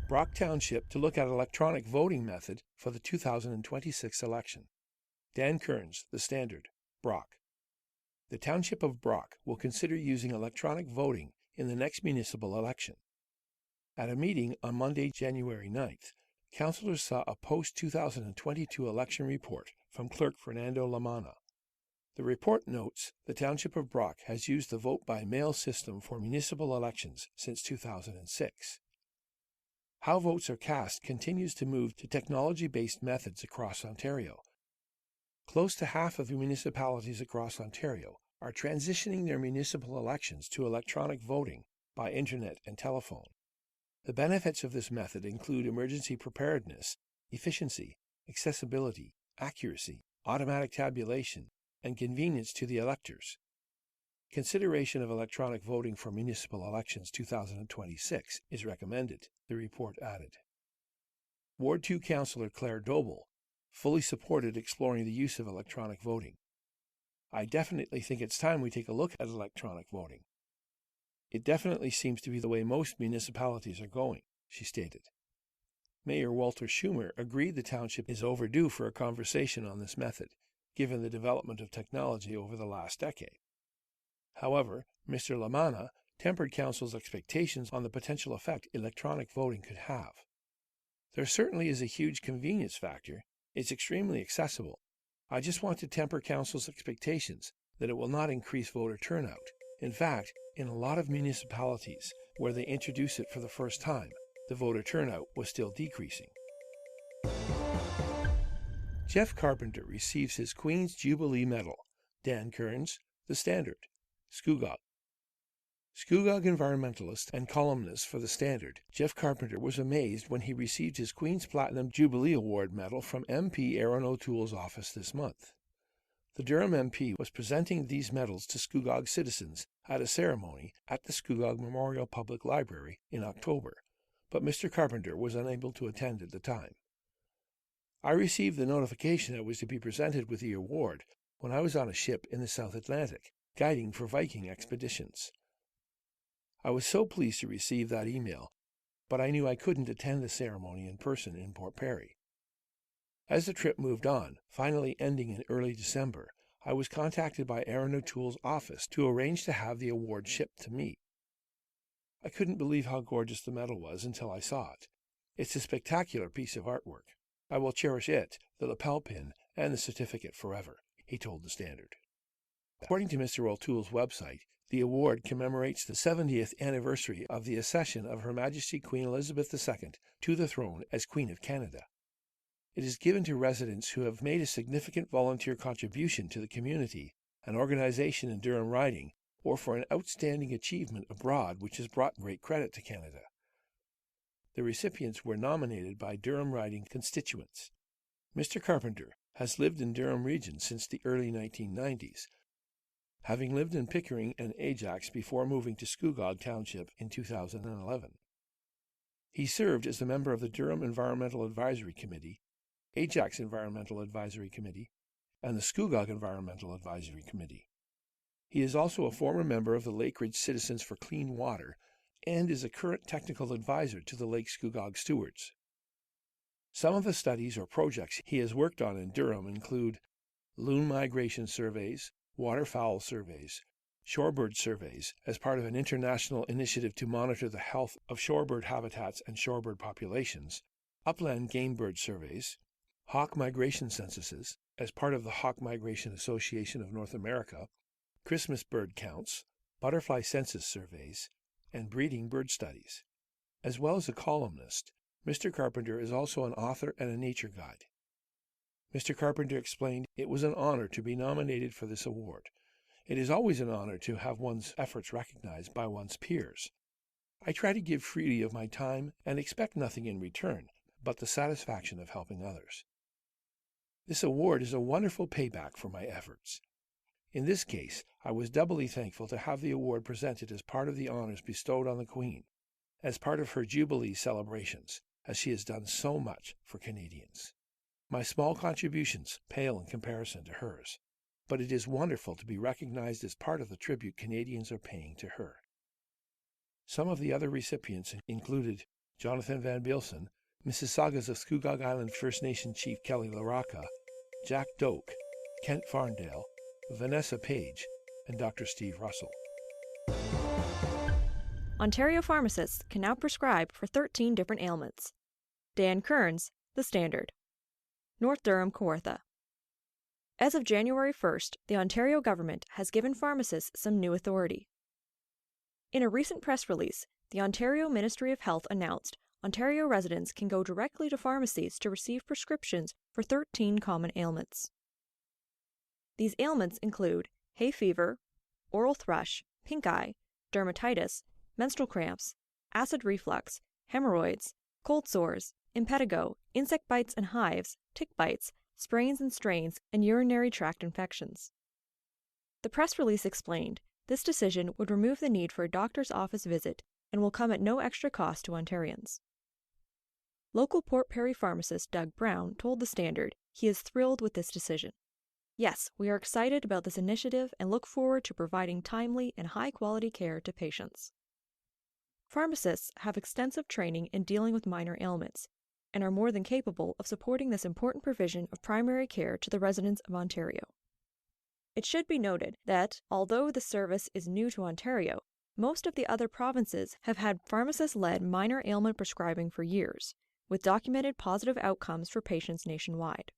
Brock Township to look at electronic voting method for the 2026 election. Dan Kearns, The Standard, Brock. The Township of Brock will consider using electronic voting in the next municipal election. At a meeting on Monday, January 9th, councilors saw a post-2022 election report from Clerk Fernando Lamana. The report notes the Township of Brock has used the vote-by-mail system for municipal elections since 2006. How votes are cast continues to move to technology-based methods across Ontario. Close to half of the municipalities across Ontario are transitioning their municipal elections to electronic voting by internet and telephone. The benefits of this method include emergency preparedness, efficiency, accessibility, accuracy, automatic tabulation, and convenience to the electors. Consideration of electronic voting for municipal elections 2026 is recommended, the report added. Ward 2 Councillor Claire Doble fully supported exploring the use of electronic voting. I definitely think it's time we take a look at electronic voting. It definitely seems to be the way most municipalities are going, she stated. Mayor Walter Schumer agreed the township is overdue for a conversation on this method, given the development of technology over the last decade. However, Mr. Lamana tempered council's expectations on the potential effect electronic voting could have. There certainly is a huge convenience factor. It's extremely accessible. I just want to temper council's expectations that it will not increase voter turnout. In fact, in a lot of municipalities where they introduce it for the first time, the voter turnout was still decreasing. Geoff Carpentier receives his Queen's Jubilee Medal. Dan Kearns, The Standard, Scugog. Scugog environmentalist and columnist for The Standard, Geoff Carpentier was amazed when he received his Queen's Platinum Jubilee Award medal from MP Aaron O'Toole's office this month. The Durham MP was presenting these medals to Scugog citizens at a ceremony at the Scugog Memorial Public Library in October, but Mr. Carpentier was unable to attend at the time. I received the notification I was to be presented with the award when I was on a ship in the South Atlantic, guiding for Viking expeditions. I was so pleased to receive that email, but I knew I couldn't attend the ceremony in person in Port Perry. As the trip moved on, finally ending in early December, I was contacted by Aaron O'Toole's office to arrange to have the award shipped to me. I couldn't believe how gorgeous the medal was until I saw it. It's a spectacular piece of artwork. I will cherish it, the lapel pin, and the certificate forever, he told The Standard. According to Mr. O'Toole's website, the award commemorates the 70th anniversary of the accession of Her Majesty Queen Elizabeth II to the throne as Queen of Canada. It is given to residents who have made a significant volunteer contribution to the community, an organization in Durham Riding, or for an outstanding achievement abroad which has brought great credit to Canada. The recipients were nominated by Durham Riding constituents. Mr. Carpentier has lived in Durham region since the early 1990s, having lived in Pickering and Ajax before moving to Scugog Township in 2011. He served as a member of the Durham Environmental Advisory Committee, Ajax Environmental Advisory Committee, and the Scugog Environmental Advisory Committee. He is also a former member of the Lake Ridge Citizens for Clean Water and is a current technical advisor to the Lake Scugog Stewards. Some of the studies or projects he has worked on in Durham include loon migration surveys, waterfowl surveys, shorebird surveys as part of an international initiative to monitor the health of shorebird habitats and shorebird populations, upland game bird surveys, hawk migration censuses as part of the Hawk Migration Association of North America, Christmas bird counts, butterfly census surveys, and breeding bird studies. As well as a columnist, Mr. Carpentier is also an author and a nature guide. Mr. Carpentier explained it was an honor to be nominated for this award. It is always an honor to have one's efforts recognized by one's peers. I try to give freely of my time and expect nothing in return but the satisfaction of helping others. This award is a wonderful payback for my efforts. In this case, I was doubly thankful to have the award presented as part of the honors bestowed on the Queen, as part of her Jubilee celebrations, as she has done so much for Canadians. My small contributions pale in comparison to hers, but it is wonderful to be recognized as part of the tribute Canadians are paying to her. Some of the other recipients included Jonathan Van Bielsen, Mississaugas of Scugog Island First Nation Chief Kelly LaRocca, Jack Doak, Kent Farndale, Vanessa Page, and Dr. Steve Russell. Ontario pharmacists can now prescribe for 13 different ailments. Dan Kearns, The Standard. North Durham, Kawartha. As of January 1st, the Ontario government has given pharmacists some new authority. In a recent press release, the Ontario Ministry of Health announced Ontario residents can go directly to pharmacies to receive prescriptions for 13 common ailments. These ailments include hay fever, oral thrush, pink eye, dermatitis, menstrual cramps, acid reflux, hemorrhoids, cold sores, impetigo, insect bites and hives, tick bites, sprains and strains, and urinary tract infections. The press release explained this decision would remove the need for a doctor's office visit and will come at no extra cost to Ontarians. Local Port Perry pharmacist Doug Brown told The Standard he is thrilled with this decision. Yes, we are excited about this initiative and look forward to providing timely and high-quality care to patients. Pharmacists have extensive training in dealing with minor ailments and are more than capable of supporting this important provision of primary care to the residents of Ontario. It should be noted that, although the service is new to Ontario, most of the other provinces have had pharmacist-led minor ailment prescribing for years, with documented positive outcomes for patients nationwide.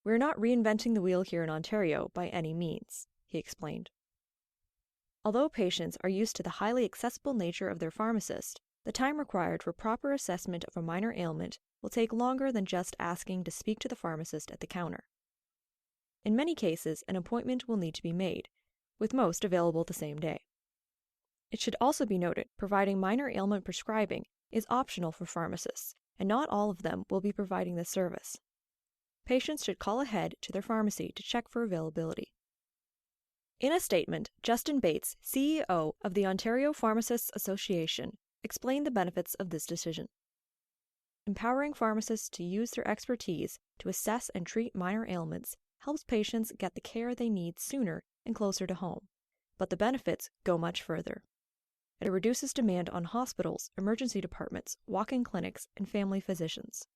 We're not reinventing the wheel here in Ontario by any means, he explained. Although patients are used to the highly accessible nature of their pharmacist, the time required for proper assessment of a minor ailment will take longer than just asking to speak to the pharmacist at the counter. In many cases, an appointment will need to be made, with most available the same day. It should also be noted, providing minor ailment prescribing is optional for pharmacists, and not all of them will be providing this service. Patients should call ahead to their pharmacy to check for availability. In a statement, Justin Bates, CEO of the Ontario Pharmacists Association, explained the benefits of this decision. Empowering pharmacists to use their expertise to assess and treat minor ailments helps patients get the care they need sooner and closer to home, but the benefits go much further. It reduces demand on hospitals, emergency departments, walk-in clinics, and family physicians.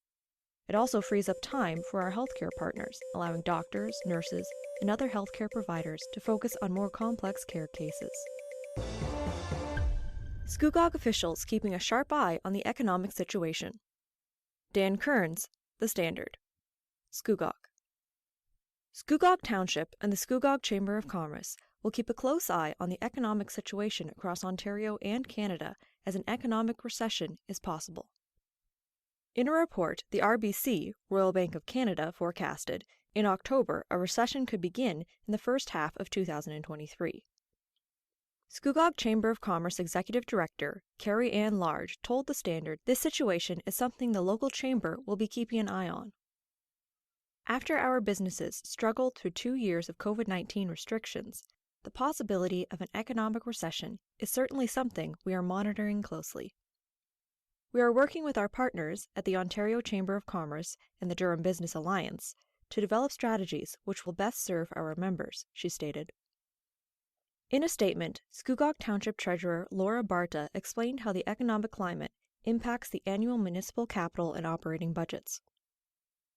It also frees up time for our healthcare partners, allowing doctors, nurses, and other healthcare providers to focus on more complex care cases. Scugog officials keeping a sharp eye on the economic situation. Dan Kearns, The Standard. Scugog. Scugog Township and the Scugog Chamber of Commerce will keep a close eye on the economic situation across Ontario and Canada as an economic recession is possible. In a report, the RBC, Royal Bank of Canada, forecasted, in October a recession could begin in the first half of 2023. Scugog Chamber of Commerce Executive Director, Carrie Ann Large, told The Standard this situation is something the local chamber will be keeping an eye on. After our businesses struggled through 2 years of COVID-19 restrictions, the possibility of an economic recession is certainly something we are monitoring closely. We are working with our partners at the Ontario Chamber of Commerce and the Durham Business Alliance to develop strategies which will best serve our members, she stated. In a statement, Scugog Township Treasurer Laura Barta explained how the economic climate impacts the annual municipal capital and operating budgets.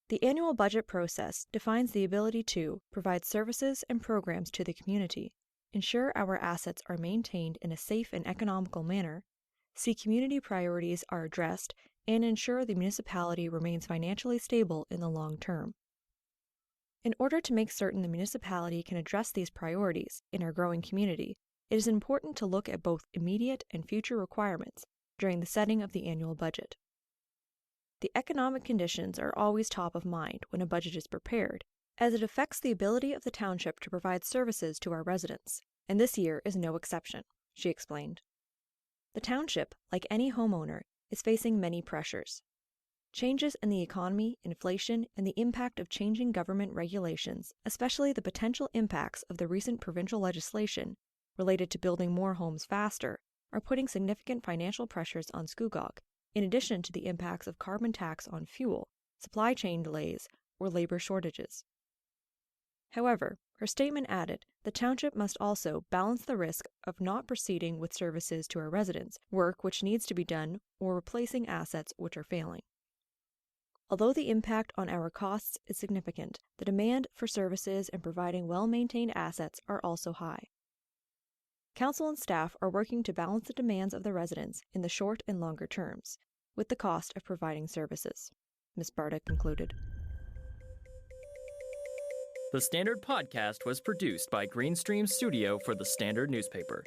The annual budget process defines the ability to provide services and programs to the community, ensure our assets are maintained in a safe and economical manner, see community priorities are addressed, and ensure the municipality remains financially stable in the long term. In order to make certain the municipality can address these priorities in our growing community, it is important to look at both immediate and future requirements during the setting of the annual budget. The economic conditions are always top of mind when a budget is prepared, as it affects the ability of the township to provide services to our residents, and this year is no exception, she explained. The township, like any homeowner, is facing many pressures. Changes in the economy, inflation, and the impact of changing government regulations, especially the potential impacts of the recent provincial legislation related to building more homes faster, are putting significant financial pressures on Scugog, in addition to the impacts of carbon tax on fuel, supply chain delays, or labor shortages. However, Her statement added, the Township must also balance the risk of not proceeding with services to our residents, work which needs to be done, or replacing assets which are failing. Although the impact on our costs is significant, the demand for services and providing well-maintained assets are also high. Council and staff are working to balance the demands of the residents in the short and longer terms, with the cost of providing services, Ms. Barta concluded. The Standard Podcast was produced by Greenstream Studio for the Standard newspaper.